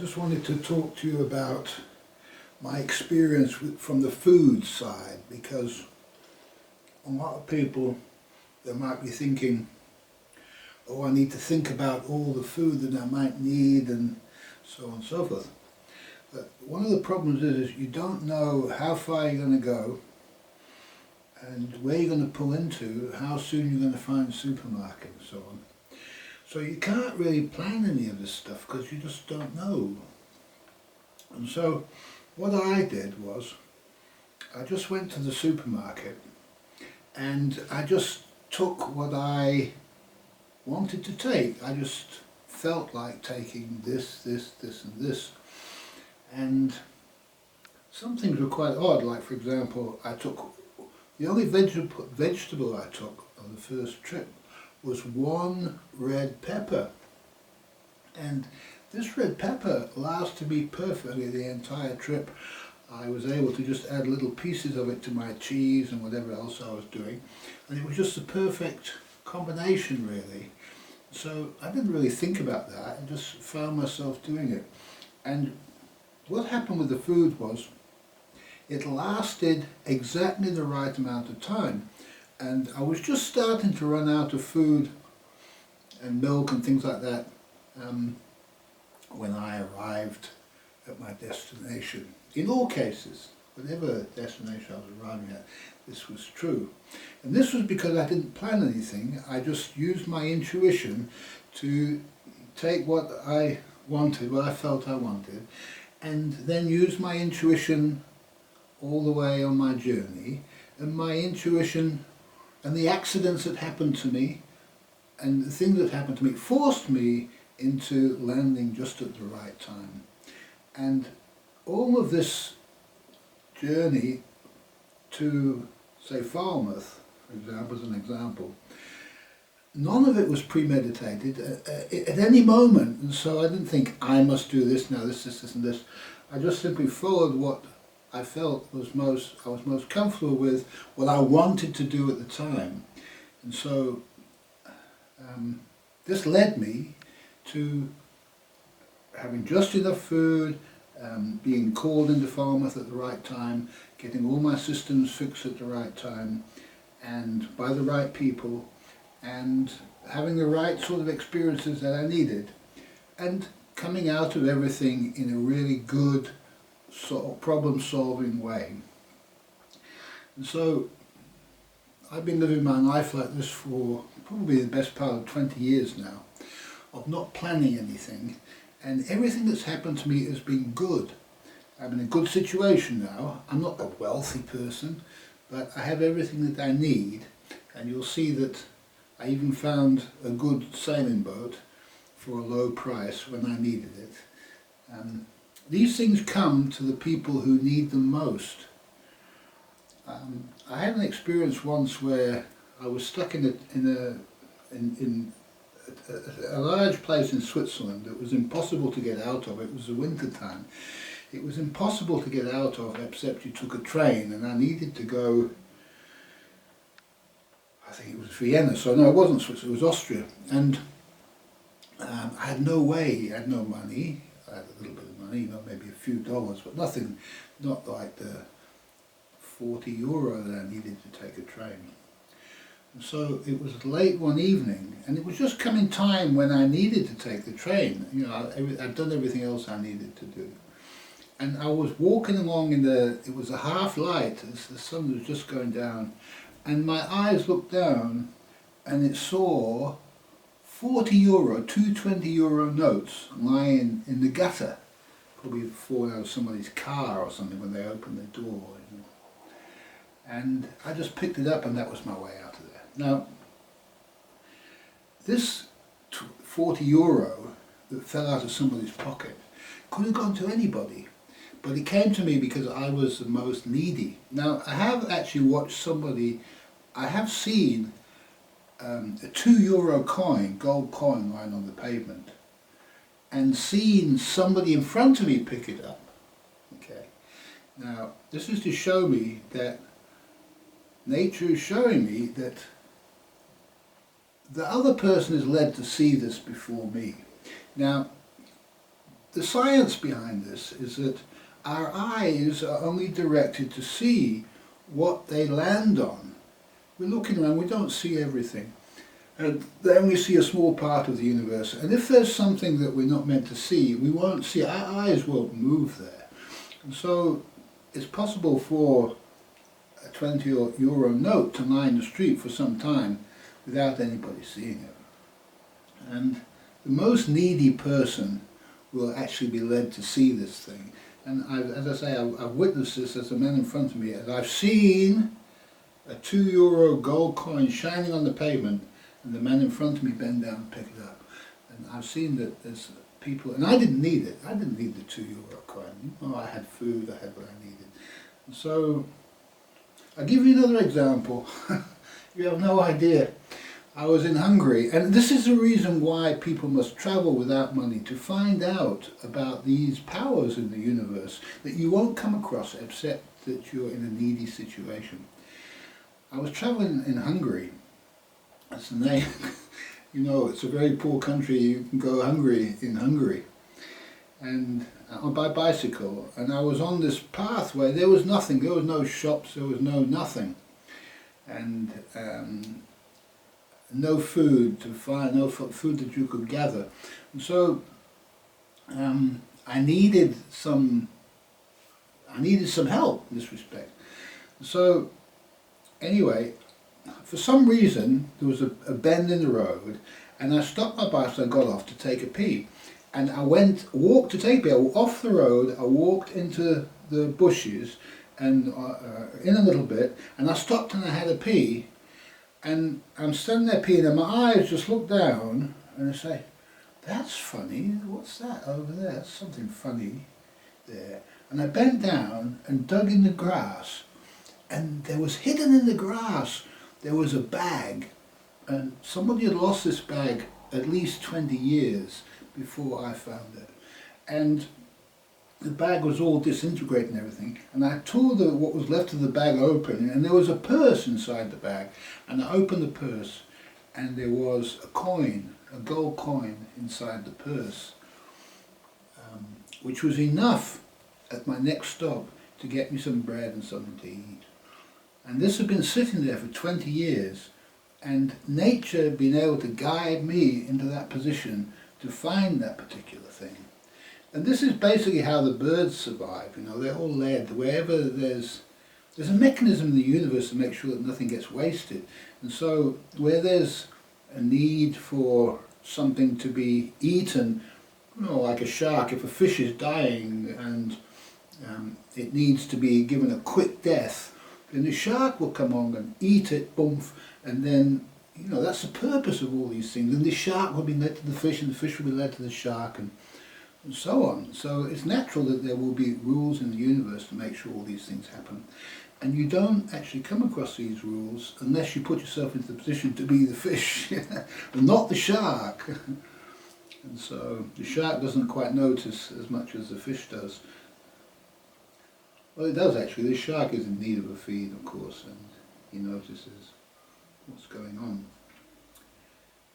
just wanted to talk to you about my experience from the food side, because a lot of people, they might be thinking, oh, I need to think about all the food that I might need and so on and so forth. But one of the problems is you don't know how far you're going to go and where you're going to pull into, how soon you're going to find a supermarket and so on. So you can't really plan any of this stuff because you just don't know. And so what I did was, I just went to the supermarket and I just took what I wanted to take. I just felt like taking this and this. And some things were quite odd, like for example, the only vegetable I took on the first trip was one red pepper. And this red pepper lasted me perfectly the entire trip. I was able to just add little pieces of it to my cheese and whatever else I was doing. And it was just the perfect combination, really. So I didn't really think about that, I just found myself doing it. And what happened with the food was, it lasted exactly the right amount of time. And I was just starting to run out of food and milk and things like that when I arrived at my destination. In all cases, whatever destination I was arriving at, this was true. And this was because I didn't plan anything. I just used my intuition to take what I wanted, what I felt I wanted, and then use my intuition all the way on my journey. And my intuition and the accidents that happened to me and the things that happened to me forced me into landing just at the right time. And all of this journey to, say, Falmouth, for example, as an example, none of it was premeditated at any moment. And so I didn't think, I must do this now, this and this. I just simply followed what I felt I was most comfortable with, what I wanted to do at the time. And so this led me to having just enough food, being called into Falmouth at the right time, getting all my systems fixed at the right time and by the right people, and having the right sort of experiences that I needed, and coming out of everything in a really good sort of problem-solving way. And so I've been living my life like this for probably the best part of 20 years now, of not planning anything, and everything that's happened to me has been good. I'm in a good situation now. I'm not a wealthy person, but I have everything that I need, and you'll see that I even found a good sailing boat for a low price when I needed it. These things come to the people who need them most. I had an experience once where I was stuck in a large place in Switzerland that was impossible to get out of. It was the winter time. It was impossible to get out of except you took a train, and I needed to go, I think it was Vienna, so no, it wasn't Switzerland, it was Austria. And I had no way, I had no money. I had a little bit of money, maybe a few dollars, but nothing, not like the 40 euro that I needed to take a train. And so it was late one evening, and it was just coming time when I needed to take the train. You know, I'd done everything else I needed to do. And I was walking along it was a half light, as the sun was just going down, and my eyes looked down and it saw 40 euro, two 20 euro notes lying in the gutter, probably fallen out of somebody's car or something when they opened their door. You know. And I just picked it up, and that was my way out of there. Now, this 40 euro that fell out of somebody's pocket could have gone to anybody, but it came to me because I was the most needy. Now, I have actually watched somebody, I have seen a 2 euro coin, gold coin, lying on the pavement, and seen somebody in front of me pick it up. Okay. Now, this is to show me that nature is showing me that the other person is led to see this before me. Now, the science behind this is that our eyes are only directed to see what they land on. We're looking around, we don't see everything. And they only see a small part of the universe. And if there's something that we're not meant to see, we won't see, our eyes won't move there. And so it's possible for a 20 euro note to lie in the street for some time without anybody seeing it. And the most needy person will actually be led to see this thing. And as I say, I've witnessed this as a man in front of me, and I've seen a 2 euro gold coin shining on the pavement, and the man in front of me bend down and pick it up. And I've seen that there's people, and I didn't need it. I didn't need the 2 euro coin. Oh, I had food, I had what I needed. And so, I'll give you another example. You have no idea. I was in Hungary, and this is the reason why people must travel without money, to find out about these powers in the universe that you won't come across except that you're in a needy situation. I was travelling in Hungary. That's the name. You know, it's a very poor country. You can go hungry in Hungary, and by bicycle. And I was on this pathway. There was nothing. There was no shops. There was no nothing, and no food to find. No food that you could gather. And so I needed some help in this respect. So anyway, for some reason there was a bend in the road, and I stopped my bicycle and got off to take a pee. And I walked to take a pee. I walked off the road, I walked into the bushes and in a little bit, and I stopped and I had a pee. And I'm standing there peeing, and my eyes just look down and I say, that's funny, what's that over there? That's something funny there. And I bent down and dug in the grass, and there was hidden in the grass, there was a bag, and somebody had lost this bag at least 20 years before I found it. And the bag was all disintegrating and everything, and I tore what was left of the bag open, and there was a purse inside the bag, and I opened the purse, and there was a coin, a gold coin inside the purse, which was enough at my next stop to get me some bread and something to eat. And this had been sitting there for 20 years, and nature had been able to guide me into that position to find that particular thing. And this is basically how the birds survive. You know, they're all led wherever there's a mechanism in the universe to make sure that nothing gets wasted. And so where there's a need for something to be eaten, you know, like a shark, if a fish is dying and it needs to be given a quick death, then the shark will come on and eat it, boom, and then, you know, that's the purpose of all these things. And the shark will be led to the fish, and the fish will be led to the shark, and so on. So it's natural that there will be rules in the universe to make sure all these things happen. And you don't actually come across these rules unless you put yourself into the position to be the fish, and not the shark. And so the shark doesn't quite notice as much as the fish does. Well, it does actually. The shark is in need of a feed, of course, and he notices what's going on.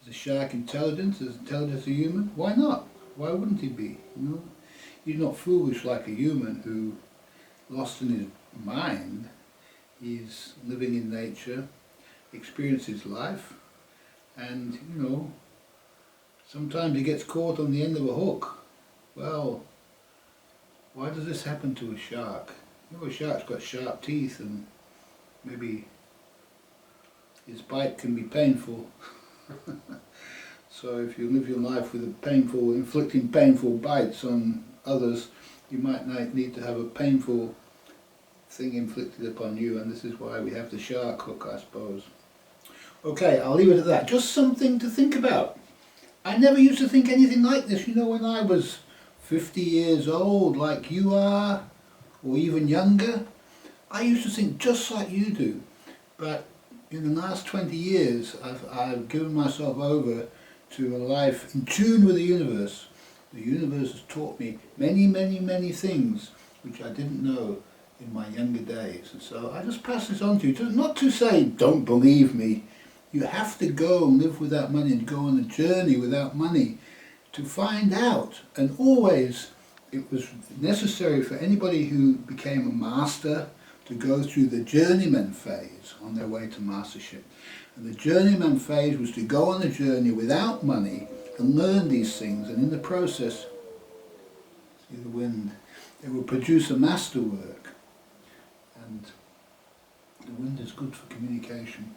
Is the shark intelligent? As intelligent as a human? Why not? Why wouldn't he be? You know, he's not foolish like a human who, lost in his mind, is living in nature, experiences life, and, you know, sometimes he gets caught on the end of a hook. Well, why does this happen to a shark? You know, a shark's got sharp teeth, and maybe his bite can be painful. So if you live your life with inflicting painful bites on others, you might need to have a painful thing inflicted upon you, and this is why we have the shark hook, I suppose. Okay, I'll leave it at that. Just something to think about. I never used to think anything like this, you know, when I was 50 years old, like you are, or even younger. I used to think just like you do, but in the last 20 years I've given myself over to a life in tune with the universe. The universe has taught me many, many, many things which I didn't know in my younger days. And so I just pass this on to you, not to say don't believe me. You have to go and live without money and go on a journey without money. to find out, and always it was necessary for anybody who became a master to go through the journeyman phase on their way to mastership. And the journeyman phase was to go on a journey without money and learn these things, and in the process, see the wind, they would produce a masterwork. And the wind is good for communication.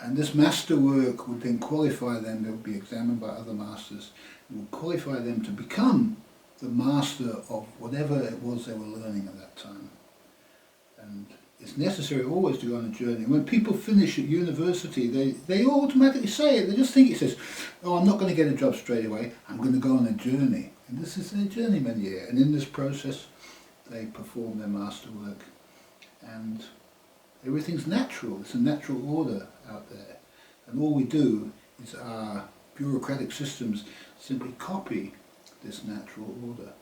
And this masterwork would then qualify them, they would be examined by other masters, it would qualify them to become the master of whatever it was they were learning at that time. And it's necessary always to go on a journey. When people finish at university, they automatically say it. They just think it says, oh, I'm not going to get a job straight away, I'm going to go on a journey. And this is their journeyman year. And in this process, they perform their masterwork. And everything's natural. It's a natural order out there. And all we do is our bureaucratic systems simply copy this natural order.